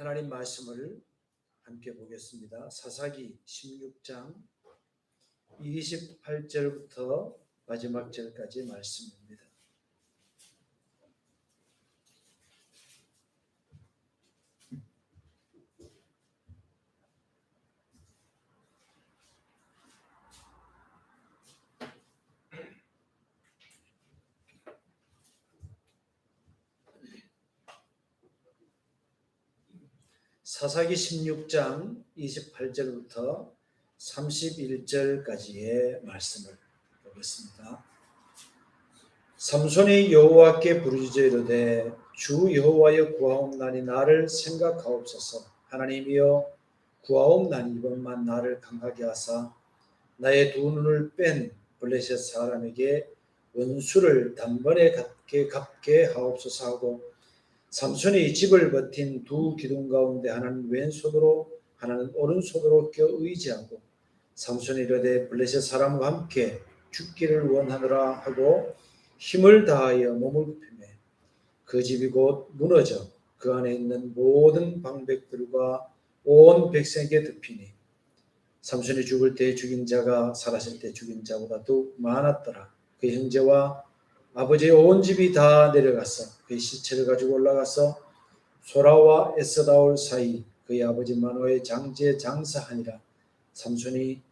하나님 말씀을 함께 보겠습니다. 사사기 16장 28절부터 마지막 절까지 말씀입니다. 사사기 16장 28절부터 31절까지의 말씀을 보겠습니다. 삼손이 여호와께 부르짖어 이르되 주 여호와여 구하옵나니 나를 생각하옵소서. 하나님이여 구하옵나니 이번만 나를 강하게 하사 나의 두 눈을 뺀 블레셋 사람에게 원수를 단번에 갚게 하옵소서 하고, 삼손이 집을 버틴 두 기둥 가운데 하나는 왼손으로 하나는 오른손으로 껴 의지하고, 삼손이 이르되 블레셋 사람과 함께 죽기를 원하노라 하고 힘을 다하여 몸을 굽히매 그 집이 곧 무너져 그 안에 있는 모든 방백들과 온 백성에게 덮이니 삼손이 죽을 때 죽인 자가 살았을 때 죽인 자보다 더욱 많았더라. 그의 형제와 아버지의 온 집이 다 내려가서 그의 시체를 가지고 올라가서 소라와 에스다올 사이 그의 아버지 마노아의 장지에 장사하니라. 삼손이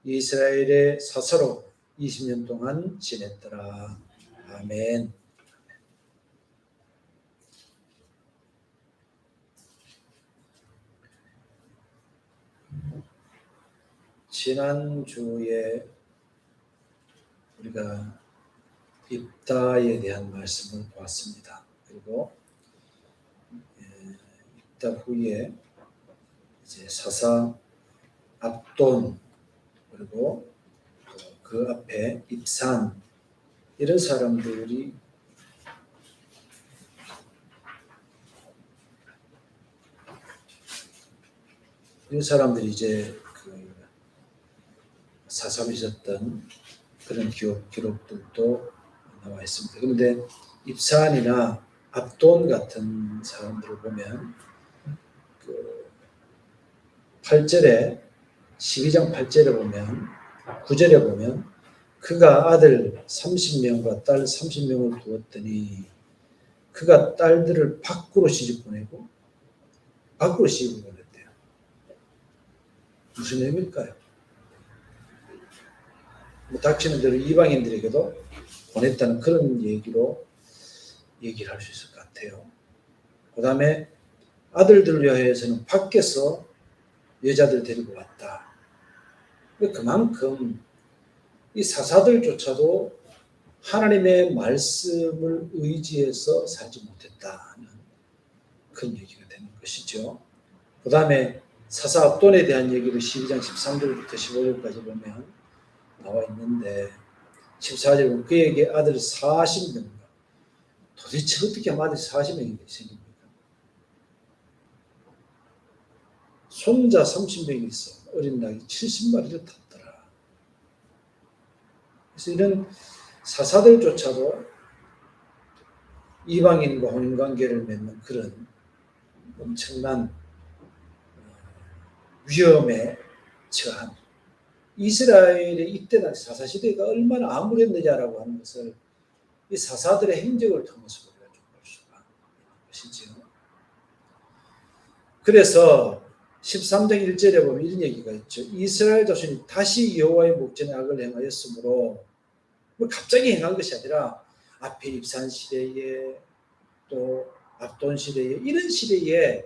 이스라엘의 사사로 20년 동안 지냈더라. 아멘. 지난주에 우리가 입다에 대한 말씀을 보았습니다. 그리고 입다 후에 이제 사사 압돈, 그리고 그 앞에 입산, 이런 사람들이 이제 그 사사로 있었던 그런 기록들도 나와 있습니다. 그런데 입산이나 압돈 같은 사람들을 보면 그 8절에 12장 8절에 보면 9절에 보면 그가 아들 30명과 딸 30명을 두었더니 그가 딸들을 밖으로 시집 보내고 밖으로 시집을 보냈대요. 무슨 의미일까요? 닥치는 대로 이방인들에게도 보냈다는 그런 얘기를 할 수 있을 것 같아요. 그 다음에 아들들을 위해서는 밖에서 여자들 데리고 왔다. 그만큼 이 사사들조차도 하나님의 말씀을 의지해서 살지 못했다는 그런 얘기가 되는 것이죠. 그 다음에 사사 압돈에 대한 얘기를 12장 13절부터 15절까지 보면 나와 있는데 14절에 보면 그에게 아들 40명, 도대체 어떻게 하면 아들이 40명이 생깁니까? 손자 30명이 있어. 어린 낙이 70마리를 탔더라. 그래서 이런 사사들조차도 이방인과 혼인관계를 맺는 그런 엄청난 위험에 처한 이스라엘의 이때 당시 사사시대가 얼마나 암울했느냐라고 하는 것을 이 사사들의 행적을 통해서 우리가 좀 볼 수가 있는 것이죠. 그래서 13장 1절에 보면 이런 얘기가 있죠. 이스라엘 자손이 다시 여호와의 목전에 악을 행하였으므로, 갑자기 행한 것이 아니라 앞에 입산 시대에 또 압돈 시대에 이런 시대에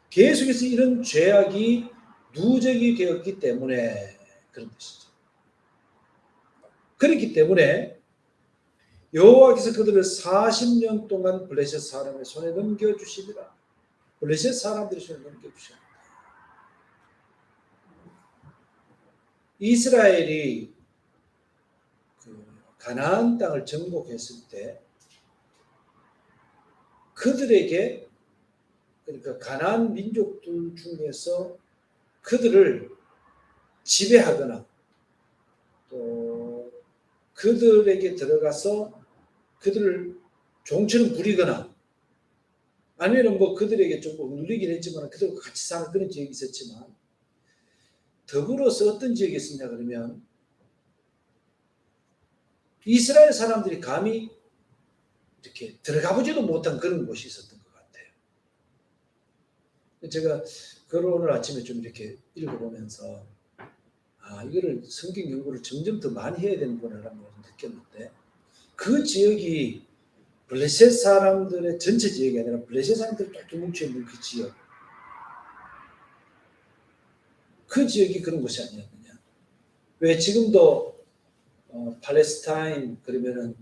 계속해서 이런 죄악이 누적이 되었기 때문에 그런 것이죠. 그렇기 때문에 여호와께서 그들을 40년 동안 블레셋 사람의 손에 넘겨주시리라. 블레셋 사람들의 손에 넘겨주십니다. 이스라엘이 그 가나안 땅을 정복했을 때 그들에게, 그러니까 가나안 민족들 중에서 그들을 지배하거나 또 그들에게 들어가서 그들을 종처럼 부리거나 아니면 뭐 그들에게 좀 눌리긴 했지만 그들과 같이 사는 그런 지역이 있었지만 더불어서 어떤 지역에 있었냐 그러면 이스라엘 사람들이 감히 이렇게 들어가 보지도 못한 그런 곳이 있었던 것 같아요. 제가 그걸 오늘 아침에 좀 이렇게 읽어보면서 이거를 성경 연구를 점점 더 많이 해야 되는구나라는 걸 느꼈는데 그 지역이 블레셋 사람들의 전체 지역이 아니라 블레셋 사람들이 뚝뚝 뭉쳐있는 그 지역, 그 지역이 그런 곳이 아니었느냐. 왜 지금도 팔레스타인 그러면은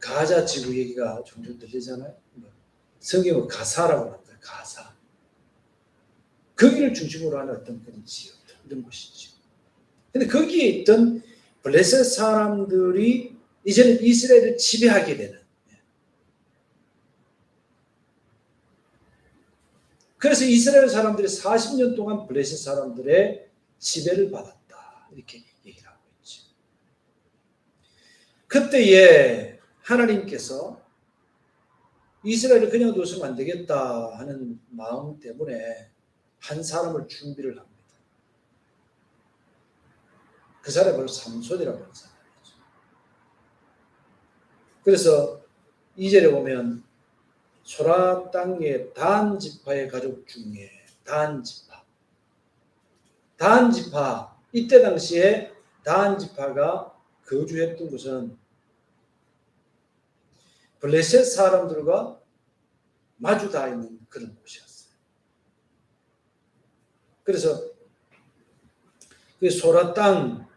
가자 지구 얘기가 종종 들리잖아요. 성경은 가사라고 합니다. 가사. 거기를 중심으로 하는 어떤 그런 지역, 이런 곳이죠. 근데 거기에 있던 블레셋 사람들이 이제는 이스라엘을 지배하게 되는. 그래서 이스라엘 사람들이 40년 동안 블레셋 사람들의 지배를 받았다. 이렇게 얘기를 하고 있죠. 그때에 하나님께서 이스라엘을 그냥 둬서는 안 되겠다 하는 마음 때문에 한 사람을 준비를 합니다. 그 사람이 바로 삼손이라고 하는 사람이죠. 그래서 2절에 보면 소라 땅의 단 지파의 가족 중에 단 지파 이때 당시에 단 지파가 거주했던 곳은 블레셋 사람들과 마주 닿아 있는 그런 곳이었어요. 그래서 그 소라 땅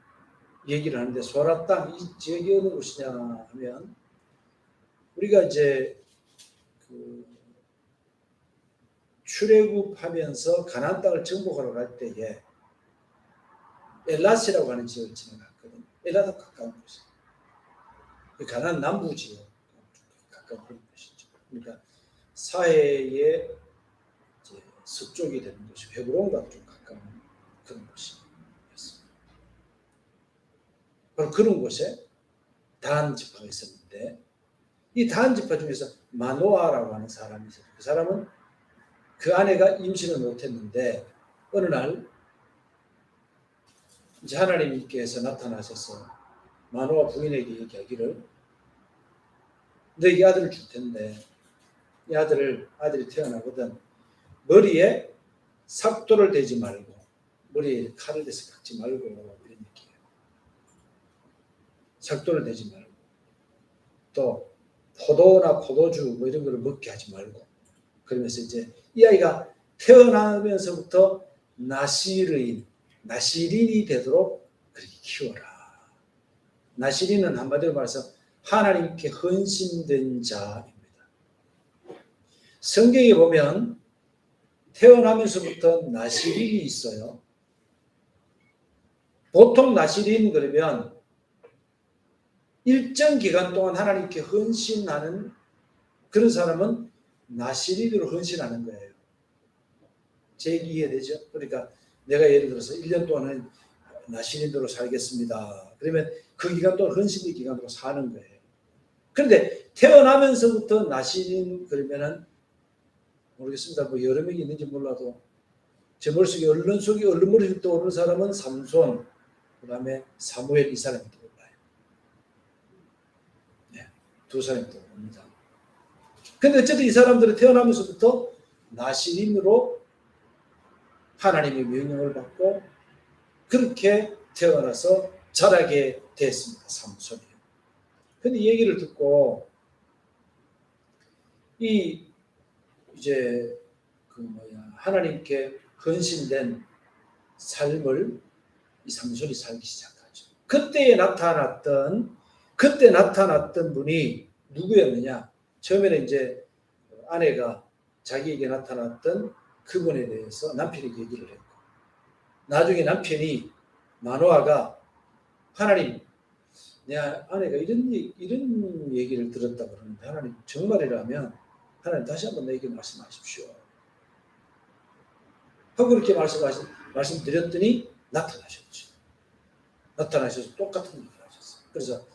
얘기를 하는데 소라 땅 이 지역이 어느 곳이냐 하면 우리가 이제 출애굽하면서 가나안 땅을 정복하러 갈 때에 엘라시라고 하는 지역을 지나갔거든요. 엘라도 가까운 곳이에요. 가나안 남부 지역 가까운 그런 곳이죠. 그러니까 사해의 이제 서쪽이 되는 곳이 헤브론과 좀 가까운 그런 곳이었습니다. 바로 그런 곳에 단 지파가 있었는데 이 단 지파 중에서 마노아라고 하는 사람이 있어요. 그 사람은 그 아내가 임신을 못했는데 어느 날 이제 하나님께서 나타나셔서 마노아 부인에게 얘기하기를 너에게 아들을 줄 텐데 이 아들이 태어나거든 머리에 삭도를 대지 말고 머리에 칼을 대서 깎지 말고 이런 얘기예요. 삭도를 대지 말고 또 포도나 포도주 뭐 이런 거를 먹게 하지 말고 그러면서 이제 이 아이가 태어나면서부터 나시린이 되도록 그렇게 키워라. 나시린은 한마디로 말해서 하나님께 헌신된 자입니다. 성경에 보면 태어나면서부터 나시린이 있어요. 보통 나시린 그러면 일정 기간 동안 하나님께 헌신하는 그런 사람은 나시린으로 헌신하는 거예요. 제 얘기 이해되죠? 그러니까 내가 예를 들어서 1년 동안은 나시린으로 살겠습니다. 그러면 그 기간 동안 헌신의 기간으로 사는 거예요. 그런데 태어나면서부터 나시린 그러면은 모르겠습니다. 뭐 여러 명이 있는지 몰라도 제 머릿속에 얼른 머릿속에 떠오르는 사람은 삼손, 그 다음에 사무엘 이 사람이 떠올라요. 네, 두 사람이 떠오릅니다. 근데 어쨌든 이 사람들은 태어나면서부터 나시린으로 하나님의 명령을 받고 그렇게 태어나서 자라게 됐습니다. 삼손이. 근데 이 얘기를 듣고 이제 하나님께 헌신된 삶을 이 삼손이 살기 시작하죠. 그때 나타났던 분이 누구였느냐? 처음에는 이제 아내가 자기에게 나타났던 그분에 대해서 남편에게 얘기를 했고, 나중에 남편이 마노아가 하나님, 내 아내가 이런 얘기를 들었다 그러는데 하나님 정말이라면 하나님 다시 한번 내게 말씀하십시오. 하고 그렇게 말씀드렸더니 나타나셨죠. 나타나셔서 똑같은 얘기를 하셨어요. 그래서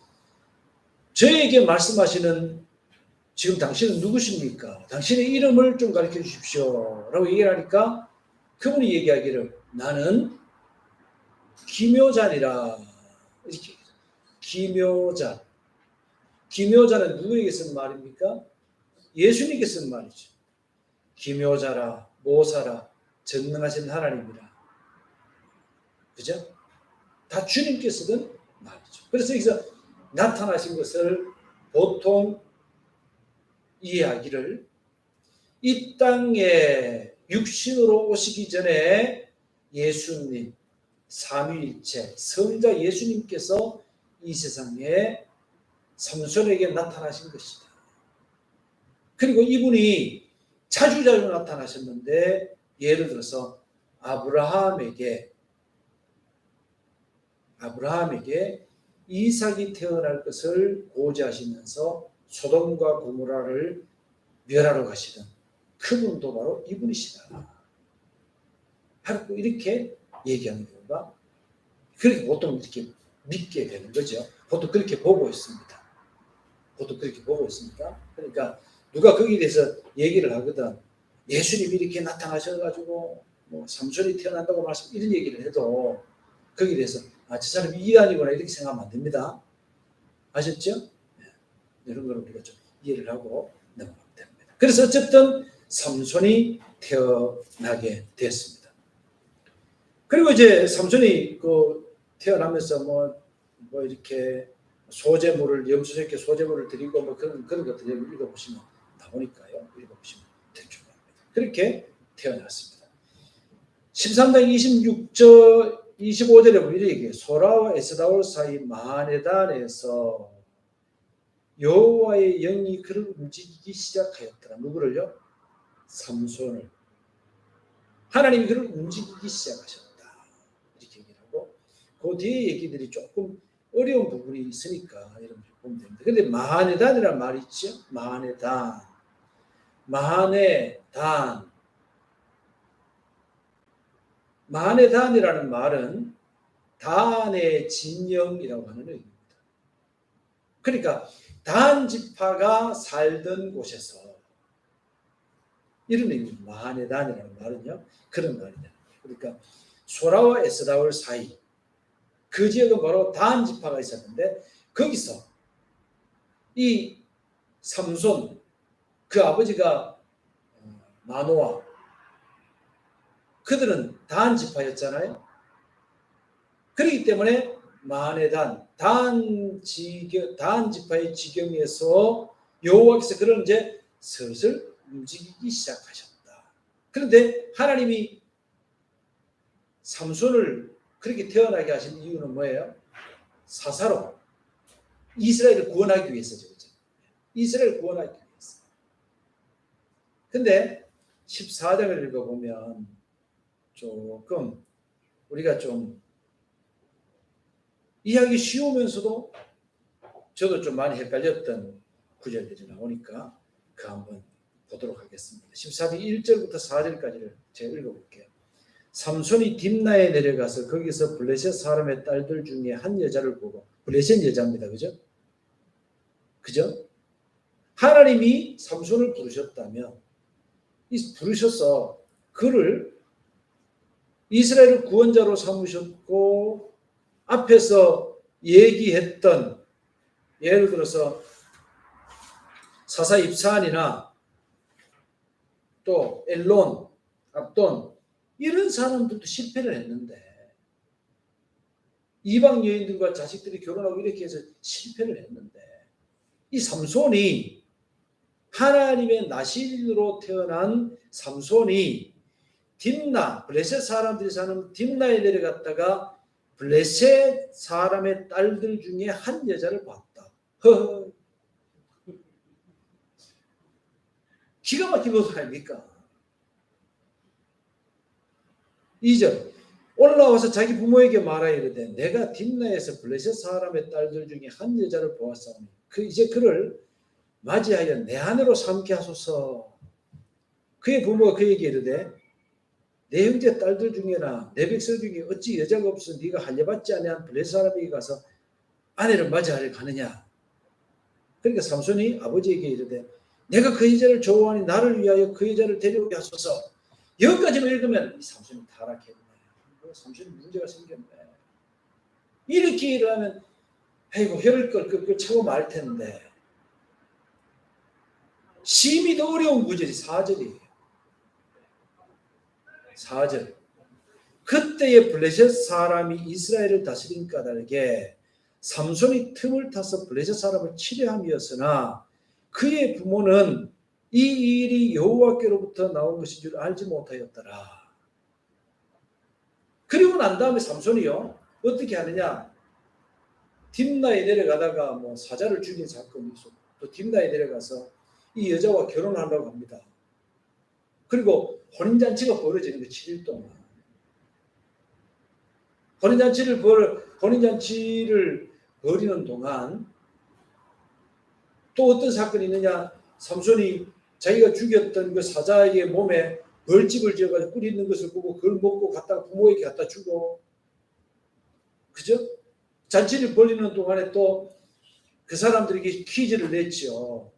저에게 말씀하시는 지금 당신은 누구십니까? 당신의 이름을 좀 가르쳐 주십시오. 라고 얘기를 하니까 그분이 얘기하기를 나는 기묘자니라. 이렇게 기묘자. 기묘자는 누구에게 쓴 말입니까? 예수님께 쓴 말이죠. 기묘자라, 모사라, 전능하신 하나님이라. 그죠? 다 주님께 쓰던 말이죠. 그래서 여기서 나타나신 것을 보통 이야기를 이 땅에 육신으로 오시기 전에 예수님, 삼위일체, 성자 예수님께서 이 세상에 삼손에게 나타나신 것이다. 그리고 이분이 자주 나타나셨는데 예를 들어서 아브라함에게 이삭이 태어날 것을 고지하시면서 소돔과 고모라를 멸하러 가시던 그분도 바로 이분이시다. 바로 이렇게 얘기하는 경우가 그렇게 보통 이렇게 믿게 되는 거죠. 보통 그렇게 보고 있습니다. 그러니까 누가 거기에 대해서 얘기를 하거든. 예수님이 이렇게 나타나셔가지고 뭐 삼손이 태어난다고 말씀 이런 얘기를 해도 거기에 대해서 저 사람이 이단이구나 이렇게 생각하면 안 됩니다. 아셨죠? 네. 이런 걸 우리가 좀 이해를 하고 넘어가면 됩니다. 그래서 어쨌든 삼손이 태어나게 됐습니다. 그리고 이제 삼손이 태어나면서 뭐 이렇게 소제물을 염소새끼 소제물을 드리고 뭐 그런 것들 읽어보시면 나오니까요. 읽어보시면 될 줄 압니다. 그렇게 태어났습니다. 13장 25절에 보면 이렇게 소라와 에스다올 사이 마하네단에서 여호와의 영이 그를 움직이기 시작하였더라. 누구를요? 삼손을. 하나님이 그를 움직이기 시작하셨다. 이렇게 얘기를 하고 그 뒤에 얘기들이 조금 어려운 부분이 있으니까 여러분 보면 됩니다. 그런데 마하네단이라는 말이 있죠. 마하네단이라는 말은 단의 진영이라고 하는 의미입니다. 그러니까 단 지파가 살던 곳에서 이런 의미입니다. 마하네단이라는 말은요. 그런 말이다. 그러니까 소라와 에스다올 사이 그 지역은 바로 단 지파가 있었는데 거기서 이 삼손 그 아버지가 마노아 그들은 단 지파였잖아요. 그렇기 때문에 마하네단 단 지파의 지경에서 여호와께서 그를 이제 슬슬 움직이기 시작하셨다. 그런데 하나님이 삼손을 그렇게 태어나게 하신 이유는 뭐예요? 사사로 이스라엘을 구원하기 위해서죠. 이스라엘을 구원하기 위해서. 근데 14장을 읽어보면 조금 우리가 좀 이해하기 쉬우면서도 저도 좀 많이 헷갈렸던 구절들이 나오니까 그 한번 보도록 하겠습니다. 14장 1절부터 4절까지를 제가 읽어볼게요. 삼손이 딥나에 내려가서 거기서 블레셋 사람의 딸들 중에 한 여자를 보고 블레셋 여자입니다. 그죠? 하나님이 삼손을 부르셨다면 부르셔서 그를 이스라엘을 구원자로 삼으셨고 앞에서 얘기했던 예를 들어서 사사 입사안이나 또 엘론, 압돈 이런 사람들도 실패를 했는데 이방 여인들과 자식들이 결혼하고 이렇게 해서 실패를 했는데 이 삼손이 하나님의 나실로 태어난 삼손이 딥나 블레셋 사람들이 사는 딥나에 내려갔다가 블레셋 사람의 딸들 중에 한 여자를 봤다. 기가 막힌 것은 아닙니까? 2절 올라와서 자기 부모에게 말하여 이르되 내가 딥나에서 블레셋 사람의 딸들 중에 한 여자를 보았사오니 이제 그를 맞이하여 내 아내로 삼게 하소서. 그의 부모가 그에게 이르되 내 형제 딸들 중에나 내 백성 중에 어찌 여자가 없어 네가 할례받지 아니한 블레셋 사람에게 가서 아내를 맞이하려 가느냐. 그러니까 삼손이 아버지에게 이르되 내가 그 여자를 좋아하니 나를 위하여 그 여자를 데려오게 하소서. 여기까지만 읽으면 이 삼손이 타락했네. 삼손이 문제가 생겼네. 이렇게 일하면 아이고 혀를 끌끌 차고 말 텐데. 심히 더 어려운 구절이 4절이에요. 4절. 그때의 블레셋 사람이 이스라엘을 다스린 까닭에 삼손이 틈을 타서 블레셋 사람을 치려함이었으나 그의 부모는 이 일이 여호와께로부터 나온 것인 줄 알지 못하였더라. 그리고 난 다음에 삼손이요 어떻게 하느냐? 딥나에 내려가다가 뭐 사자를 죽인 사건이 있었고 또 딥나에 내려가서 이 여자와 결혼하려고 합니다. 그리고 혼인잔치가 벌어지는 거 7일 동안. 혼인잔치를 벌이는 동안 또 어떤 사건이 있느냐? 삼손이 자기가 죽였던 그 사자의 몸에 벌집을 지어가지고 꿀이 있는 것을 보고 그걸 먹고 갖다가 부모에게 갖다 주고, 그죠? 잔치를 벌리는 동안에 또 그 사람들에게 퀴즈를 냈죠.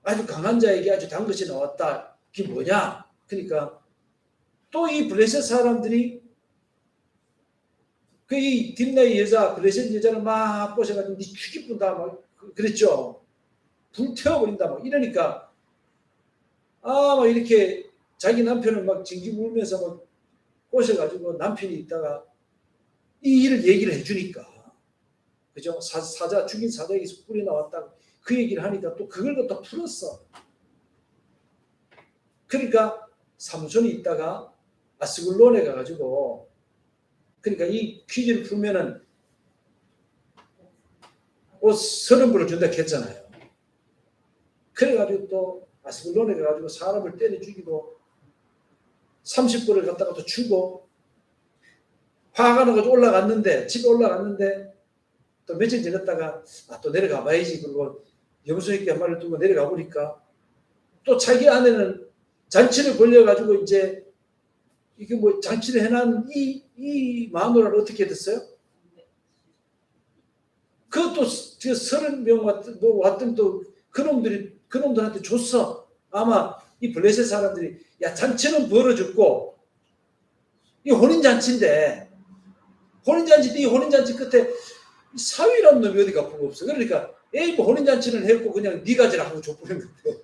아주 강한 자에게 아주 단 것이 나왔다. 그게 뭐냐? 그러니까 또 이 블레셋 사람들이 그 이 딥나의 여자, 블레셋 여자를 막 꼬셔가지고 니 죽이뿐다 막 그랬죠. 불태워버린다 막 이러니까 막 이렇게 자기 남편을 막 징징 울면서 막 꼬셔가지고 남편이 있다가 이 일을 얘기를 해주니까, 그죠? 죽인 사자에게서 뿔이 나왔다 그 얘기를 하니까 또 그걸 갖다 풀었어. 그러니까 삼손이 있다가 아스글론에 가가지고, 그러니까 이 퀴즈를 풀면은 옷 30벌을 준다 했잖아요. 그래가지고 또 아스글론에 가가지고 사람을 때려 죽이고 30벌을 갖다가 또 주고 화가 나가지고 올라갔는데, 집에 올라갔는데 또 며칠 지났다가 또 내려가 봐야지. 그리고 염소새끼 한 마리를 두고 내려가 보니까 또 자기 아내는 잔치를 벌려가지고 이제 이게 뭐 잔치를 해놓은 이 마누라를 어떻게 됐어요? 그것도 30명 왔던 또 그놈들한테 줬어. 아마 이 블레셋 사람들이 야 잔치는 벌어줬고 이 혼인잔치인데 이 혼인잔치 끝에 사위라는 놈이 어디 갚은 거 없어. 그러니까 에이 뭐 혼인잔치는 했고 그냥 네 가지라 하고 줘버린 건데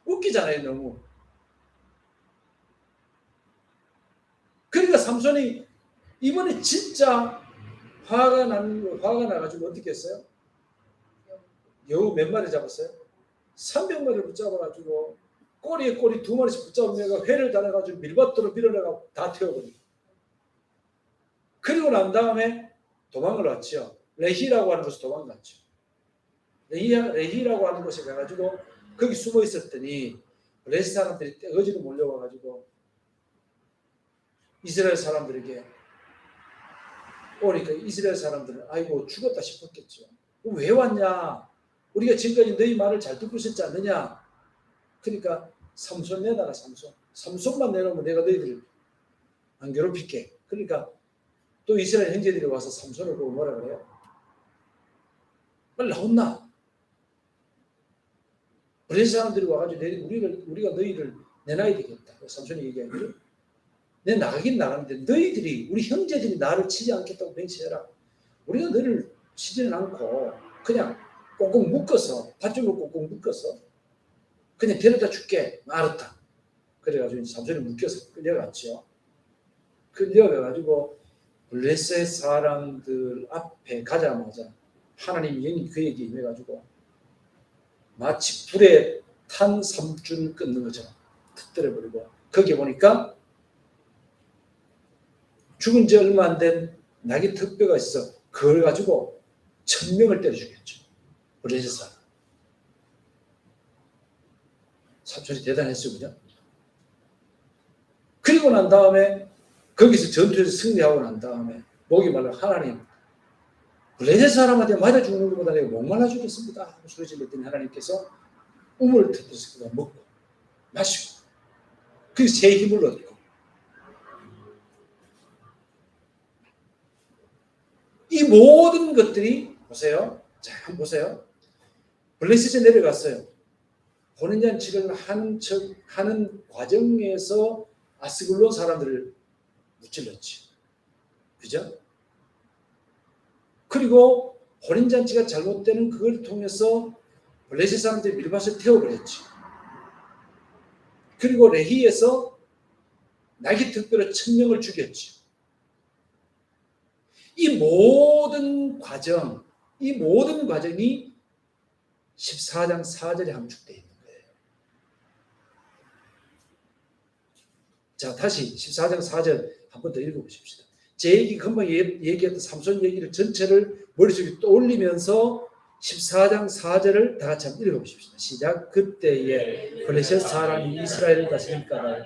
웃기잖아요 너무. 그러니까 삼손이 이번에 진짜 화가 나가지고 어떻게 했어요? 여우 몇 마리 잡았어요? 300마리를 붙잡아가지고 꼬리에 꼬리 2마리씩 붙잡으면 회를 달아가지고 밀밭으로 밀어내가 다 태워버리고, 그리고 난 다음에 도망을 왔죠. 레히라고 하는 곳에 도망갔죠. 레히라고 하는 곳에 가가지고 거기 숨어 있었더니 블레셋 사람들이 어지로 몰려와가지고 이스라엘 사람들에게 오니까 이스라엘 사람들은 아이고 죽었다 싶었겠죠. 왜 왔냐? 우리가 지금까지 너희 말을 잘 듣고 있었지 않느냐? 그러니까 삼손 내다가 삼손만 내놓으면 내가 너희들을 안 괴롭힐게. 그러니까 또 이스라엘 형제들이 와서 삼손을 보고 뭐라 그래요? 빨리 나온나? 블레셋 사람들이 와가지고 우리가 너희를 내놔야 되겠다. 삼손이 얘기하기를 내 나가긴 나가는데 너희들이 우리 형제들이 나를 치지 않겠다고 맹세해라. 우리가 너를 치지는 않고 그냥 꽁꽁 묶어서 밧줄로 꽁꽁 묶어서 그냥 데려다 줄게. 알았다. 그래가지고 삼손이 묶여서 끌려갔죠. 끌려가가지고 블레셋 사람들 앞에 가자마자 하나님이 영이 그에게 임해가지고 마치 불에 탄 삼줄을 끊는 것처럼 터뜨려버리고 거기에 보니까 죽은 지 얼마 안 된 낙이 턱뼈가 있어. 그걸 가지고 1000명을 때려 죽였죠. 블레셋 사람. 삼손이 대단했어요. 그죠? 그리고 난 다음에 거기서 전투에서 승리하고 난 다음에 목이 말라 하나님 블레셋 사람한테 맞아 죽는 것보다 내가 목말라 죽겠습니다 하고 소리 질렀더니 하나님께서 우물을 터뜨려서 그가 먹고 마시고 그 새 힘을 얻고 이 모든 것들이 보세요. 자, 한번 보세요. 블레셋에 내려갔어요. 혼인잔치를 하는 과정에서 아스글론 사람들을 무찔렀지. 그죠? 그리고 혼인잔치가 잘못되는 그걸 통해서 블레셋 사람들이 밀밭을 태워버렸지. 그리고 레히에서 나귀 특별히 1000명을 죽였지. 이 모든 과정이 14장 4절에 함축되어 있는 거예요. 자, 다시 14장 4절 한 번 더 읽어보십시다. 제 얘기, 금방 얘기했던 삼손 얘기를 전체를 머릿속에 떠올리면서 14장 4절을 다 같이 한번 읽어보십시다. 시작. 그때에 블레셋 사람이 이스라엘을 다스리니까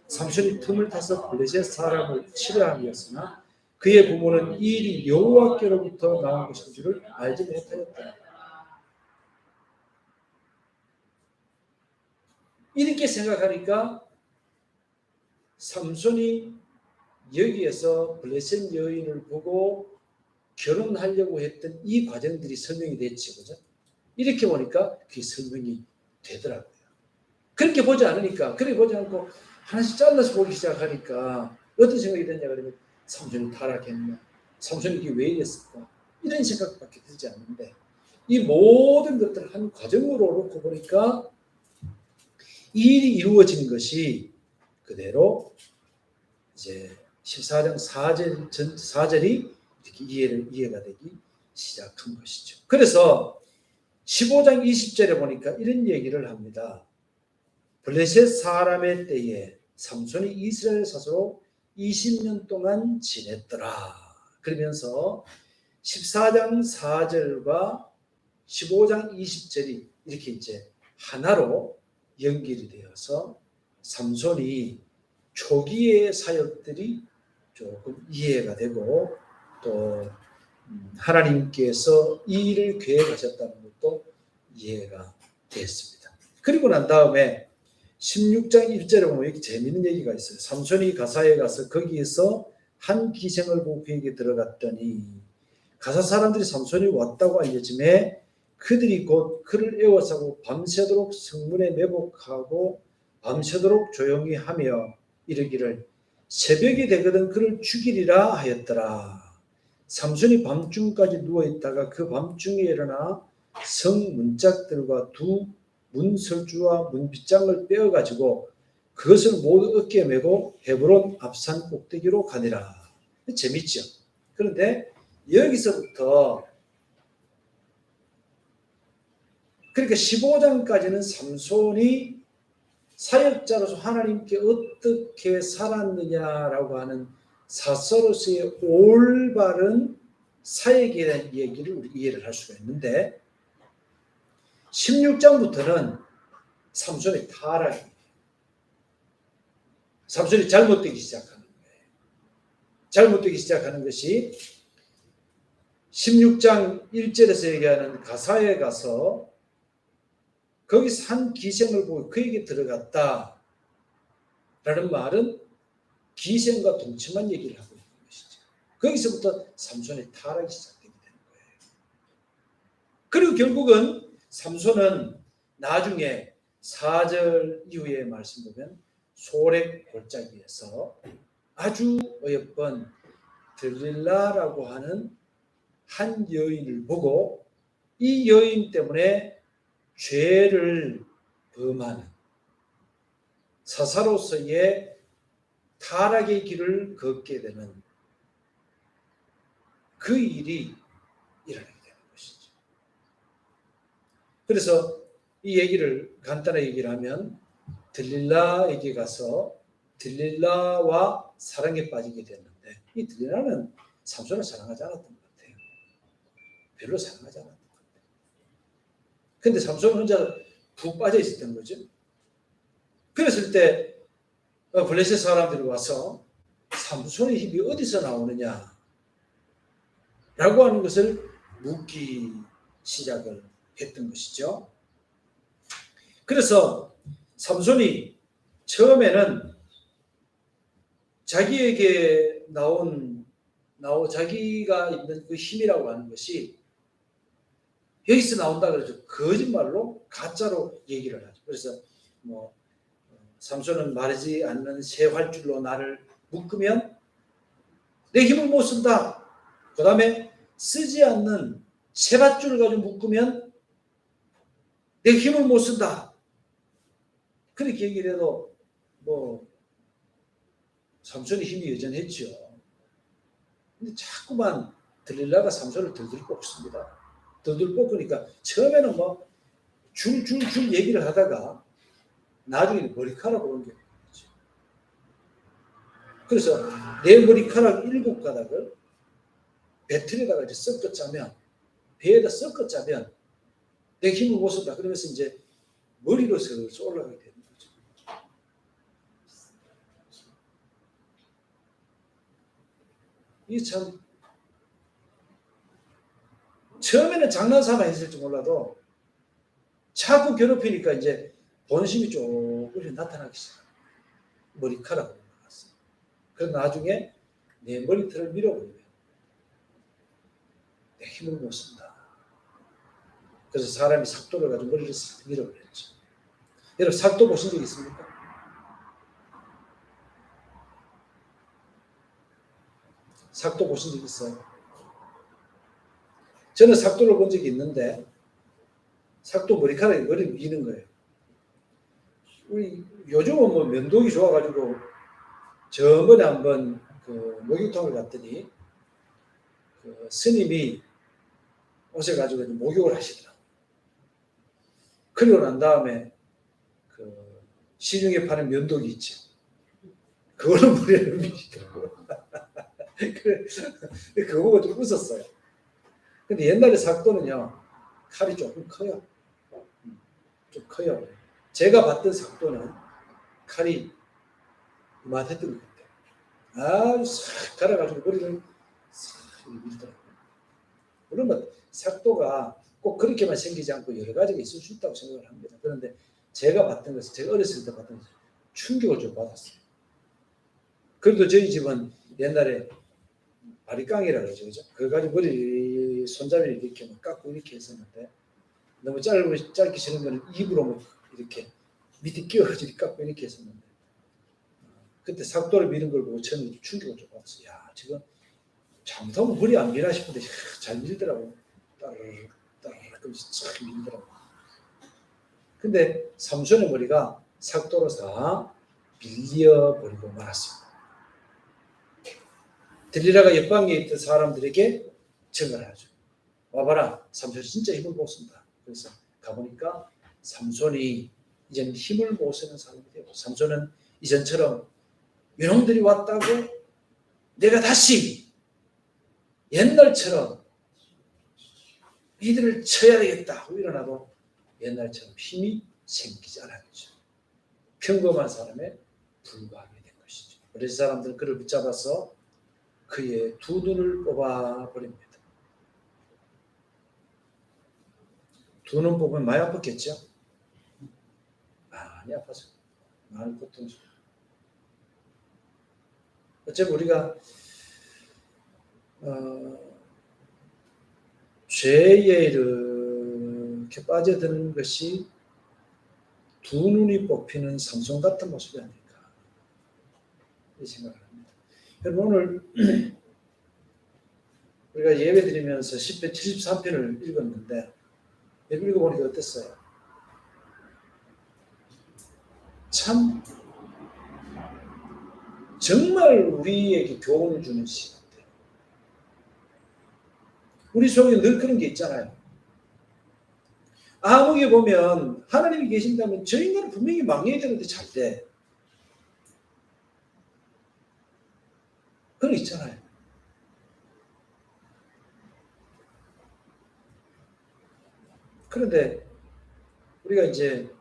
삼손이 틈을 타서 블레셋 사람을 치려 함이었으나 그의 부모는 이 일이 여호와께로부터 나온 것인 줄을 알지 못하였다. 이렇게 생각하니까 삼손이 여기에서 블레셋 여인을 보고 결혼하려고 했던 이 과정들이 설명이 됐지, 그죠? 이렇게 보니까 그게 설명이 되더라고요. 그렇게 보지 않으니까, 그렇게 보지 않고 하나씩 잘라서 보기 시작하니까 어떤 생각이 드냐 그러면 삼손이 타락했나? 삼손이 이게 왜 이랬을까? 이런 생각밖에 들지 않는데 이 모든 것들을 한 과정으로 놓고 보니까 이 일이 이루어진 것이 그대로 이제 14장 4절이 이렇게 이해가 되기 시작한 것이죠. 그래서 15장 20절에 보니까 이런 얘기를 합니다. 블레셋 사람의 때에 삼손이 이스라엘 사수로 20년 동안 지냈더라. 그러면서 14장 4절과 15장 20절이 이렇게 이제 하나로 연결이 되어서 삼손이 초기의 사역들이 조금 이해가 되고 또 하나님께서 이 일을 계획하셨다는 것도 이해가 됐습니다. 그리고 난 다음에 16장 1절에 보면 이렇게 재미있는 얘기가 있어요. 삼손이 가사에 가서 거기에서 한 기생을 보고 그에게 들어갔더니 가사 사람들이 삼손이 왔다고 알려짐에 그들이 곧 그를 애워싸고 밤새도록 성문에 매복하고 밤새도록 조용히 하며 이르기를 새벽이 되거든 그를 죽이리라 하였더라. 삼손이 밤중까지 누워있다가 그 밤중에 일어나 성 문짝들과 두 문설주와 문빗장을 빼어가지고 그것을 모두 어깨에 메고 헤브론 앞산 꼭대기로 가니라. 재밌죠? 그런데 여기서부터 그러니까 15장까지는 삼손이 사역자로서 하나님께 어떻게 살았느냐라고 하는 사서로서의 올바른 사역에 대한 얘기를 우리 이해를 할 수가 있는데 16장부터는 삼손의 타락이에요. 삼손이 잘못되기 시작하는 거예요. 잘못되기 시작하는 것이 16장 1절에서 얘기하는 가사에 가서 거기서 한 기생을 보고 그에게 들어갔다 라는 말은 기생과 동침한 얘기를 하고 있는 것이죠. 거기서부터 삼손의 타락이 시작되게 되는 거예요. 그리고 결국은 삼손은 나중에 4절 이후의 말씀 보면 소렉 골짜기에서 아주 어여쁜 들릴라라고 하는 한 여인을 보고 이 여인 때문에 죄를 범하는 사사로서의 타락의 길을 걷게 되는 그 일이 일어나게 되는 것이죠. 그래서 이 얘기를 간단하게 얘기를 하면 들릴라에게 가서 들릴라와 사랑에 빠지게 됐는데 이 들릴라는 삼손을 사랑하지 않았던 것 같아요. 별로 사랑하지 않았던 것 같아요. 근데 삼손은 혼자 푹 빠져 있었던 거죠. 그랬을 때 블레셋 사람들이 와서 삼손의 힘이 어디서 나오느냐 라고 하는 것을 묻기 시작을 했던 것이죠. 그래서 삼손이 처음에는 자기에게 자기가 있는 그 힘이라고 하는 것이 여기서 나온다 그러죠. 거짓말로 가짜로 얘기를 하죠. 그래서 뭐 삼손은 마르지 않는 새 활줄로 나를 묶으면 내 힘을 못 쓴다. 그 다음에 쓰지 않는 새 밧줄을 가지고 묶으면 내 힘을 못 쓴다. 그렇게 얘기를 해도 뭐 삼손의 힘이 여전했죠. 근데 자꾸만 들릴라가 삼손을 들들 볶습니다. 들들 볶으니까 처음에는 뭐 줄 얘기를 하다가 나중에 머리카락으로 옮겨요. 그래서 내 머리카락 7가닥을 배틀에다가 이제 섞어 짜면, 배에다 섞어 짜면 내 힘을 못 쓴다. 그러면서 이제 머리로 서서 올라가게 되는 거죠. 이게 참 처음에는 장난삼아 했을지 몰라도 자꾸 괴롭히니까 이제 본심이 조금씩 나타나기 시작합니다. 머리카락으로 나갔어요. 그래서 나중에 내 머리털을 밀어버리면 내 힘을 못 쓴다. 그래서 사람이 삭도를 가지고 머리를 싹 밀어버렸죠. 여러분 삭도 보신 적 있습니까? 삭도 보신 적 있어요? 저는 삭도를 본 적이 있는데 삭도 머리카락에 머리를 미는 거예요. 우리 요즘은 뭐 면도기 좋아가지고 저번에 한번 그 목욕탕을 갔더니 그 스님이 오셔가지고 목욕을 하시더라고요. 그리고 난 다음에 그 시중에 파는 면도기 있죠. 그걸로 머리를 미시더라고요. 그거 보고 좀 웃었어요. 근데 옛날에 삭도는요, 칼이 조금 커요. 좀 커요. 제가 봤던 삭도는 칼이 이만했던 것 같아요. 아주 싹 갈아가지고 머리를 싹 밀더라고요. 물론 뭐 삭도가 꼭 그렇게만 생기지 않고 여러 가지가 있을 수 있다고 생각을 합니다. 그런데 제가 봤던 것은, 제가 어렸을 때 봤던 것은 충격을 좀 받았어요. 그래도 저희 집은 옛날에 바리깡이라고 그러죠. 그죠? 그거 가지고 머리 손잡이를 이렇게 깎고 이렇게 했었는데, 너무 짧기 싫으면 입으로 뭐 이렇게 밑에 끼워가지고 깎고 이렇게 했었는데, 그때 삭도를 미는 걸 보고 처음에 충격을 좀 받았어요. 야, 지금 잘못하면 머리 안 미나 싶은데 잘 밀더라고요. 따르르 그러면서 쫙 밀더라고요. 근데 삼손의 머리가 삭도로 싹 밀려버리고 말았습니다. 들리라가 옆방에 있던 사람들에게 증언을 하죠. 와봐라, 삼손이 진짜 힘을 못 쓴다. 그래서 가보니까 삼손이 이제는 힘을 못 쓰는 사람이 되고, 삼손은 이전처럼 외놈들이 왔다고 내가 다시 옛날처럼 이들을 쳐야 되겠다 하고 일어나도 옛날처럼 힘이 생기지 않았죠. 평범한 사람에 불과하게 된 것이죠. 그래서 사람들은 그를 붙잡아서 그의 두 눈을 뽑아버립니다. 두 눈 뽑으면 많이 아팠겠죠? 많이 아파서 많은 고통스러워. 어차피 우리가 죄에 이렇게 빠져드는 것이 두 눈이 뽑히는 삼손 같은 모습이 아닐까, 이 생각을 합니다. 여러분, 오늘 우리가 예배 드리면서 10편 73편을 읽었는데, 읽어보니까 어땠어요? 참 정말 우리에게 교훈을 주는 시 같아요. 우리 속에 늘 그런 게 있잖아요. 암흑에 보면 하나님이 계신다면 저 인간은 분명히 망해야 되는데 잘 돼. 그런 거 있잖아요. 그런데 우리가 이제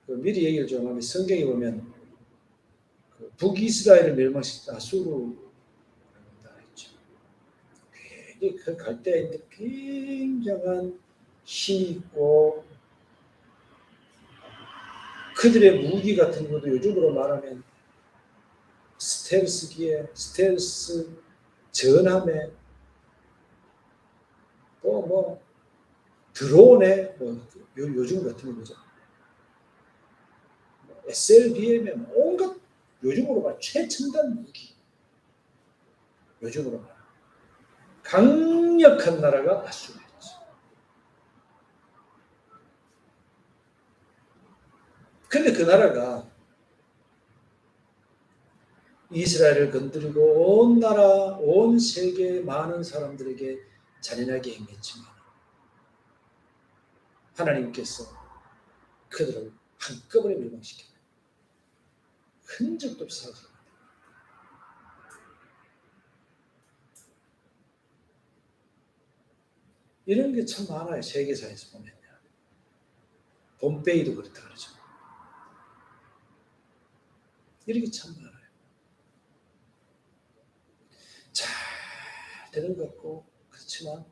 그 미리 얘기를 좀 하면, 성경에 보면 그 북이스라엘을 멸망시킨 아수르 했죠. 굉장히 그 갈대인데 굉장한 힘이 있고, 그들의 무기 같은 것도 요즘으로 말하면 스텔스기에, 스텔스 전함에 뭐 드론에 요즘 같은 거죠. SLBM에 온갖 요즘으로 말 최첨단 무기. 요즘으로 말 강력한 나라가 아수르였죠. 근데 그 나라가 이스라엘을 건드리고 온 나라, 온 세계의 많은 사람들에게 잔인하게 행했지만 하나님께서 그들을 한꺼번에 멸망시켰다. 흔적도 없이 사라졌다. 이런 게 참 많아요. 세계사에서 보면. 봄베이도 그렇다 그러죠. 이런 게 참 많아요. 잘 되는 것 같고 그렇지만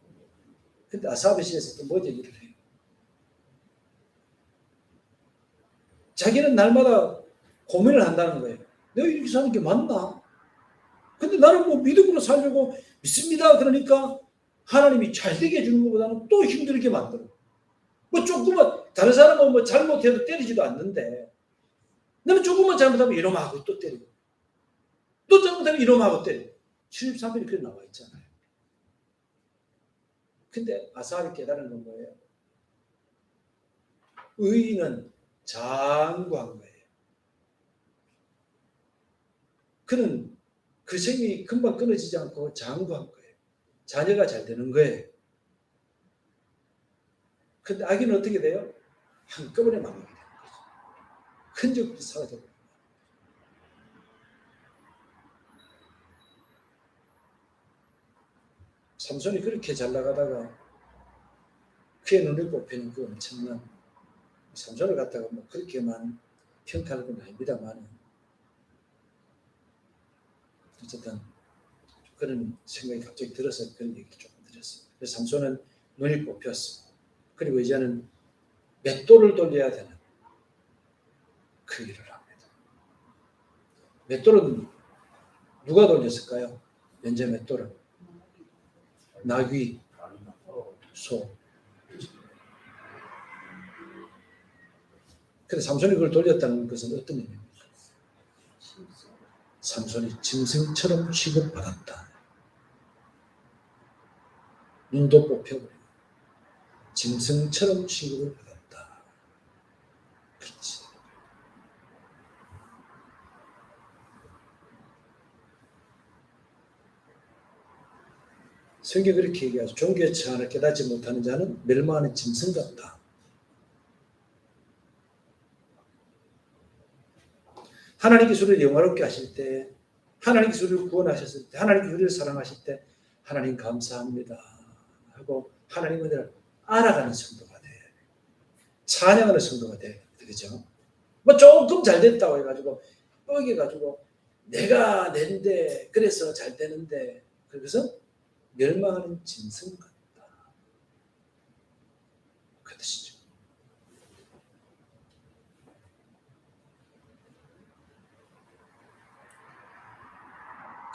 근데 아사베시에서 또 뭐 얘기를 해요. 자기는 날마다 고민을 한다는 거예요. 내가 이렇게 사는 게 맞나? 근데 나는 뭐 믿음으로 살려고 믿습니다. 그러니까 하나님이 잘 되게 해주는 것보다는 또 힘들게 만들어. 뭐 조금만 다른 사람은 뭐 잘못해도 때리지도 않는데 나는 조금만 잘못하면 이놈하고 또 때리고 또 잘못하면 이놈하고 때리고 73일이 그렇게 나와 있잖아요. 근데 아사리 깨달은 건 뭐예요? 의인은 장구한 거예요. 그는 그 생명이 금방 끊어지지 않고 장구한 거예요. 자녀가 잘 되는 거예요. 근데 악인은 어떻게 돼요? 한꺼번에 망하게 되는 거죠. 흔적 없이 사라져버려요. 삼손이 그렇게 잘 나가다가 그의 눈을 뽑히는 그 엄청난 삼손을 갖다가 뭐 그렇게만 평가할 건 아닙니다만 어쨌든 그런 생각이 갑자기 들어서 그런 얘기를 조금 드렸어요. 그래서 삼손은 눈이 뽑혔어. 그리고 이제는 맷돌을 돌려야 되는 그 일을 합니다. 맷돌은 누가 돌렸을까요? 현재 맷돌은 나귀, 소. 근데 삼손이 그걸 돌렸다는 것은 어떤 의미입니까? 삼손이 짐승처럼 취급받았다. 눈도 뽑혀버리고 짐승처럼 취급을 받았다. 그렇지. 성경이 그렇게 얘기하죠. 종교의 처한을 깨닫지 못하는 자는 멸망하는 짐승 같다. 하나님께서 우리를 영화롭게 하실 때, 하나님께서 우리를 구원하셨을 때, 하나님께서 우리를 사랑하실 때 하나님 감사합니다 하고 하나님 은혜를 알아가는 성도가 돼요. 찬양하는 성도가 돼요. 그렇죠? 뭐 조금 잘 됐다고 해가지고 뻐겨가지고 내가 낸데 그래서 잘 되는데 그래서 멸망하는 짐승 같다. 그 뜻이죠.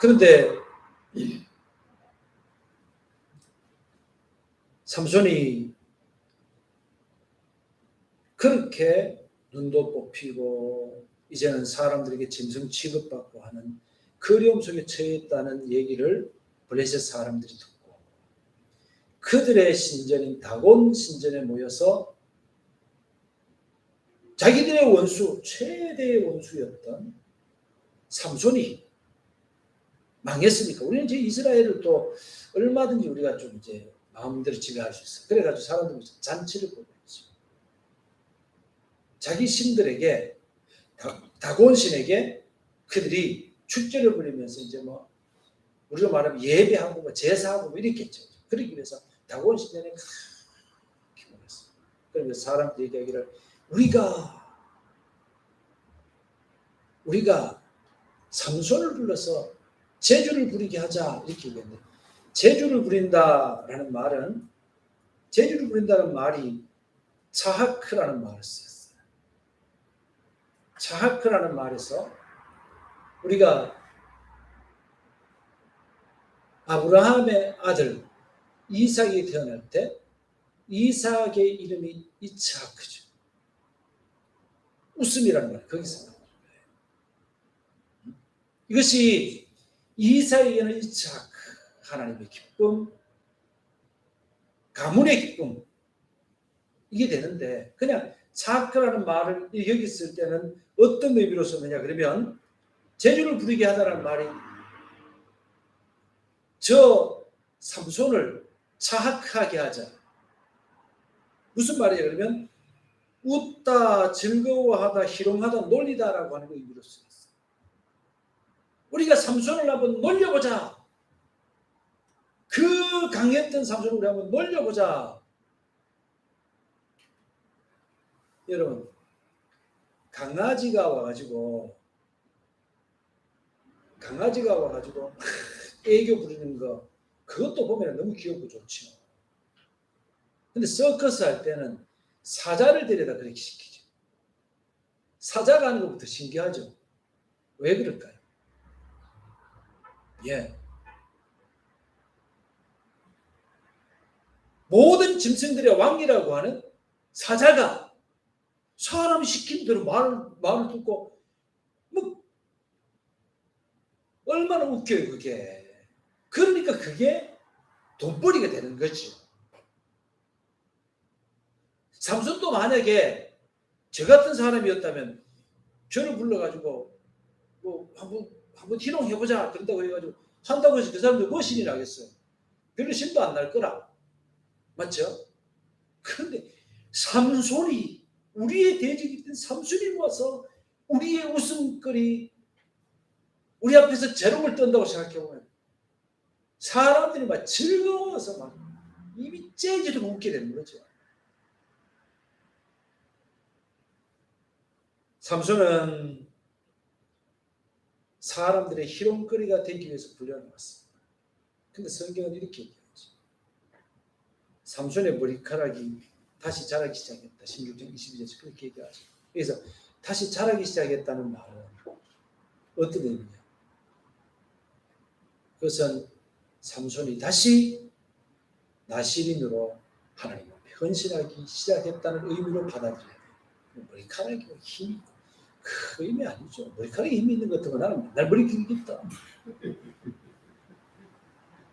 그런데 삼손이 그렇게 눈도 뽑히고 이제는 사람들에게 짐승 취급받고 하는 그 어려움 속에 처해 있다는 얘기를 블레셋 사람들이 듣고 그들의 신전인 다곤 신전에 모여서 자기들의 원수, 최대의 원수였던 삼손이 망했으니까 우리는 이제 이스라엘을 또 얼마든지 우리가 좀 이제 마음대로 지배할 수 있어. 그래가지고 사람들이 잔치를 보고 있죠. 자기 신들에게 다곤 신에게 그들이 축제를 부리면서 이제 뭐 우리가 말하면 예배하고 뭐 제사하고 뭐 이랬겠죠. 그러기 위해서 다곤 신전에 크게 모였어. 그러면서 사람들이 얘기하기를 우리가 삼손을 불러서 제주를 부리게 하자 이렇게 얘기했는데 제주를 부린다라는 말은 제주를 부린다는 말이 차하크라는 말을 썼어요. 차하크라는 말에서 우리가 아브라함의 아들 이삭이 태어날 때 이삭의 이름이 이츠하크죠. 웃음이라는 말 거기서 나와요. 이것이 이삭에게는 이츠하크, 하나님의 기쁨, 가문의 기쁨, 이게 되는데, 그냥 차크라는 말을 여기 쓸 때는 어떤 의미로 쓰느냐 그러면 재주를 부리게 하다라는 말이 저 삼손을 차악하게 하자. 무슨 말이냐 그러면 웃다, 즐거워하다, 희롱하다, 놀리다라고 하는 의미로 쓰였어요. 우리가 삼손을 한번 놀려보자. 그 강했던 삼손을 우리 한번 놀려보자. 여러분, 강아지가 와가지고 애교 부리는 거, 그것도 보면 너무 귀엽고 좋죠. 근데 서커스 할 때는 사자를 데려다 그렇게 시키죠. 사자가 하는 것부터 신기하죠. 왜 그럴까요? 예. 모든 짐승들의 왕이라고 하는 사자가 사람이 시킨 대로 말을 듣고, 뭐, 얼마나 웃겨요, 그게. 그러니까 그게 돈벌이가 되는 거죠. 삼손도 만약에 저 같은 사람이었다면 저를 불러가지고 뭐 한번 희롱해보자 그런다고 해가지고 한다고 해서 그 사람들 뭐 신이 나겠어요? 별로 신도 안 날 거라. 맞죠? 그런데 삼손이, 우리의 대적이 된 삼손이 모아서 우리의 웃음거리, 우리 앞에서 재롱을 떤다고 생각해보면 사람들이 막 즐거워서 막 입이 째지도록 웃게 되는 거죠. 삼손은 사람들의 희롱거리가 되기 위해서 불려놨습니다. 근데 성경은 이렇게 얘기하죠. 삼손의 머리카락이 다시 자라기 시작했다. 16장 22절에서 그렇게 얘기하죠. 그래서 다시 자라기 시작했다는 말은 어떤 의미냐? 그것은 삼손이 다시 나시린으로 하나님 앞에 헌신하기 시작했다는 의미로 받아들여야 돼요. 머리카락이 힘이 있고 그 의미 아니죠. 머리카락에 힘이 있는 것 같은 거 나는 맨날 머리 길겠다.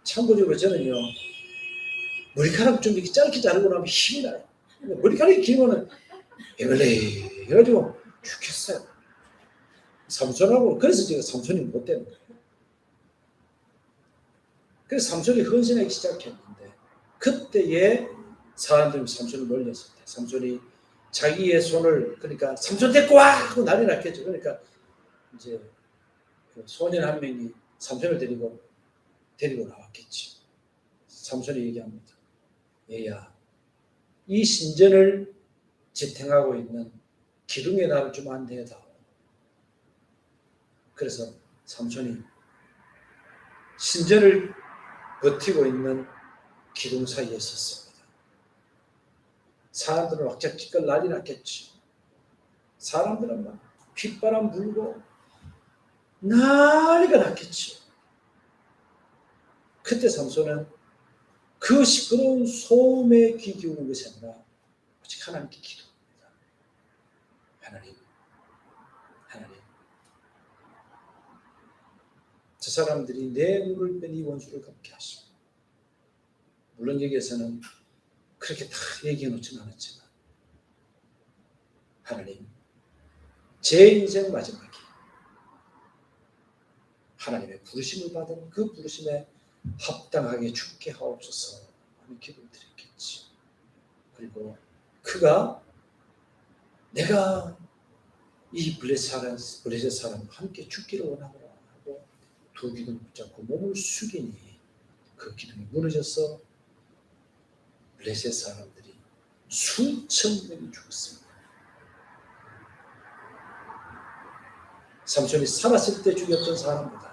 참고적으로 저는요, 머리카락 좀 이렇게 짧게 자르고 나면 힘이 나요. 머리카락이 길면은 에글레 해가지고 죽겠어요. 삼손하고, 그래서 제가 삼손이 못 되는 거예요. 그래서 삼손이 헌신하기 시작했는데, 그때에 사람들이 삼손을 놀렸을 때, 삼손이 자기의 손을, 그러니까 삼손 데리고 와! 하고 난리 났겠죠. 그러니까 이제 그 소년 한 명이 삼손을 데리고 나왔겠죠. 삼손이 얘기합니다. 얘야, 이 신전을 지탱하고 있는 기둥의 나를 좀 안 대다오. 그래서 삼손이 신전을 버티고 있는 기둥 사이에 섰습니다. 사람들은 왁작지껄 난리 났겠지. 사람들은 막 휘바람 불고 난리가 났겠지. 그때 삼손은 그 시끄러운 소음에 귀 기울이는 것이 아니라 오직 하나님께 기도합니다. 하나님, 저 사람들이 내 눈을 뺀 이 원수를 갚게 하시고, 물론 여기에서는 그렇게 다 얘기해 놓지는 않았지만, 하나님, 제 인생 마지막에 하나님의 부르심을 받은 그 부르심에 합당하게 죽게 하옵소서 하는 기도를 드렸겠지. 그리고 그가 내가 이 블레셋 사람과 함께 죽기를 원하노라 하고 두 기둥을 붙잡고 몸을 숙이니 그 기둥이 무너져서 블레셋 사람들이 수천 명이 죽었습니다. 삼손이 살았을 때 죽였던 사람보다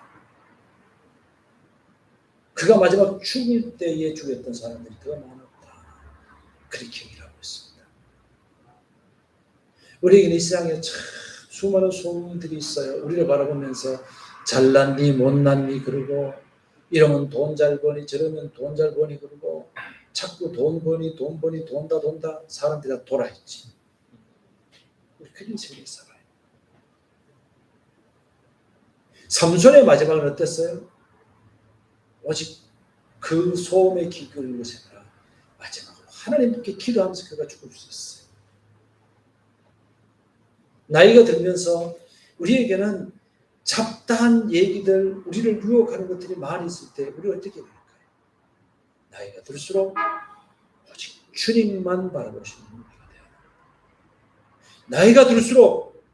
그가 마지막 죽을 때에 죽였던 사람들이 더 많았다. 그렇게 얘기를 하고 있습니다. 우리에게는 이 세상에 참 수많은 소문들이 있어요. 우리를 바라보면서 잘났니 못났니 그러고 이러면 돈 잘 버니 저러면 돈 잘 버니 그러고 자꾸 돈 버니 돈다 사람들이 다 돌아있지. 우리 그런 세계에 살아요. 삼손의 마지막은 어땠어요? 오직 그 소음의 기근을 생각하라. 마지막으로 하나님께 기도하면서 그가 죽을 수 있어요. 나이가 들면서 우리에게는 잡다한 얘기들, 우리를 유혹하는 것들이 많이 있을 때 우리 어떻게 될까요? 나이가 들수록 오직 주님만 바라보시는 우리가 되어야 합니다. 나이가 들수록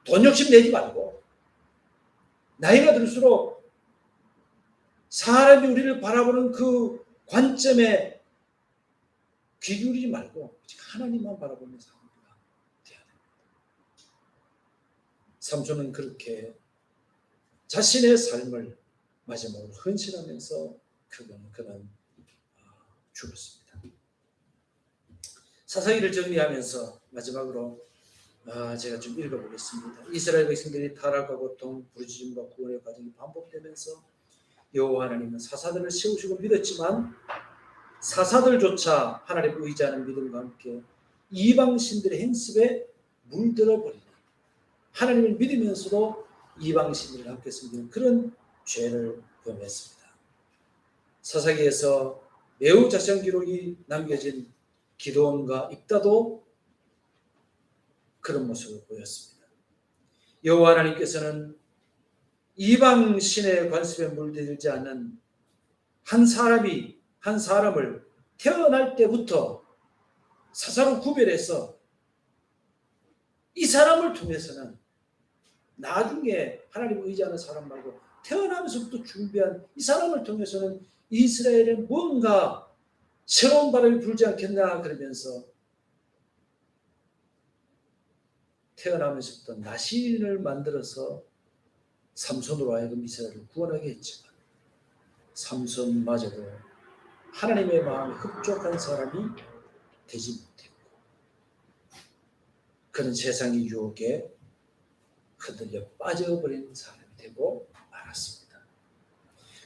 돈 욕심 내지 말고, 나이가 들수록 사람이 우리를 바라보는 그 관점에 귀 기울이지 말고 오직 하나님만 바라보는 사람이 되어야 됩니다. 삼손은 그렇게 자신의 삶을 마지막으로 헌신하면서 그는 죽었습니다. 사사기를 정리하면서 마지막으로 제가 좀 읽어보겠습니다. 이스라엘 백성들이 타락과 고통, 부르짖음과 구원의 과정이 반복되면서 여호와 하나님은 사사들을 세우시고 믿었지만 사사들조차 하나님을 의지하는 믿음과 함께 이방신들의 행습에 물들어 버리는, 하나님을 믿으면서도 이방신들을 함께 섬기는 그런 죄를 범했습니다. 사사기에서 매우 자세한 기록이 남겨진 기드온과 입다도 그런 모습을 보였습니다. 여호와 하나님께서는 이방 신의 관습에 물들지 않는 한 사람을 태어날 때부터 사사로 구별해서 이 사람을 통해서는 나중에 하나님을 의지하는 사람 말고 태어나면서부터 준비한 이 사람을 통해서는 이스라엘에 뭔가 새로운 바람이 불지 않겠나 그러면서 태어나면서부터 나신을 만들어서 삼손으로 하여금 이스라엘을 구원하게 했지만 삼손마저도 하나님의 마음에 흡족한 사람이 되지 못했고 그는 세상의 유혹에 흔들려 빠져버린 사람이 되고 말았습니다.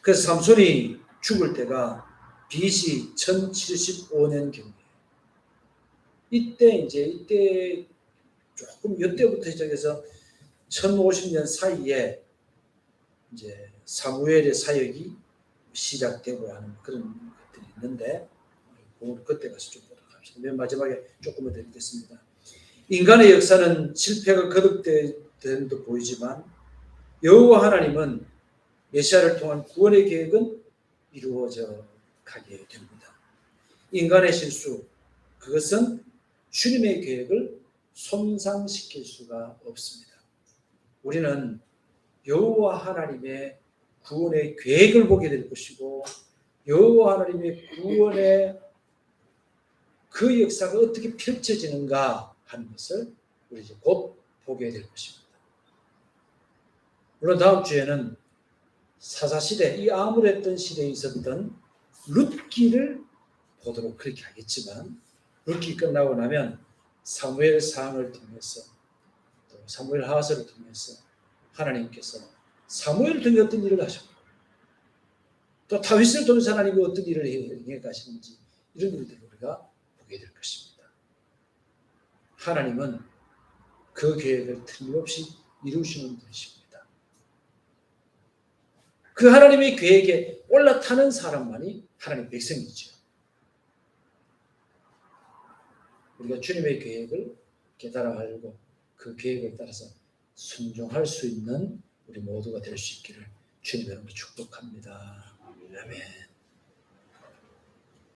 그래서 삼손이 죽을 때가 BC 1075년 경이에요. 이때 조금 이때부터 시작해서 1050년 사이에 이제 사무엘의 사역이 시작되고 하는 그런 것들이 있는데 그때 가서 좀 보도록 합시다. 맨 마지막에 조금만 더 읽겠습니다. 인간의 역사는 실패가 거듭되는 듯 보이지만 여호와 하나님은 메시아를 통한 구원의 계획은 이루어져 가게 됩니다. 인간의 실수, 그것은 주님의 계획을 손상시킬 수가 없습니다. 우리는 여호와 하나님의 구원의 계획을 보게 될 것이고 여호와 하나님의 구원의 그 역사가 어떻게 펼쳐지는가 하는 것을 우리 이제 곧 보게 될 것입니다. 물론 다음 주에는 사사시대, 이 아무랬던 시대에 있었던 룻기를 보도록 그렇게 하겠지만 룻기 끝나고 나면 사무엘 사항을 통해서 또 사무엘 하서를 통해서 하나님께서 사무엘을 통해 어떤 일을 하셨고 또 다윗을 통해서 하나님이 어떤 일을 해 가시는지 이런 일들을 우리가 보게 될 것입니다. 하나님은 그 계획을 틀림없이 이루시는 분이십니다. 그 하나님의 계획에 올라타는 사람만이 하나님의 백성이죠. 우리가 주님의 계획을 깨달아 알고 그 계획에 따라서 순종할 수 있는 우리 모두가 될 수 있기를 주님의 이름으로 축복합니다. 아멘.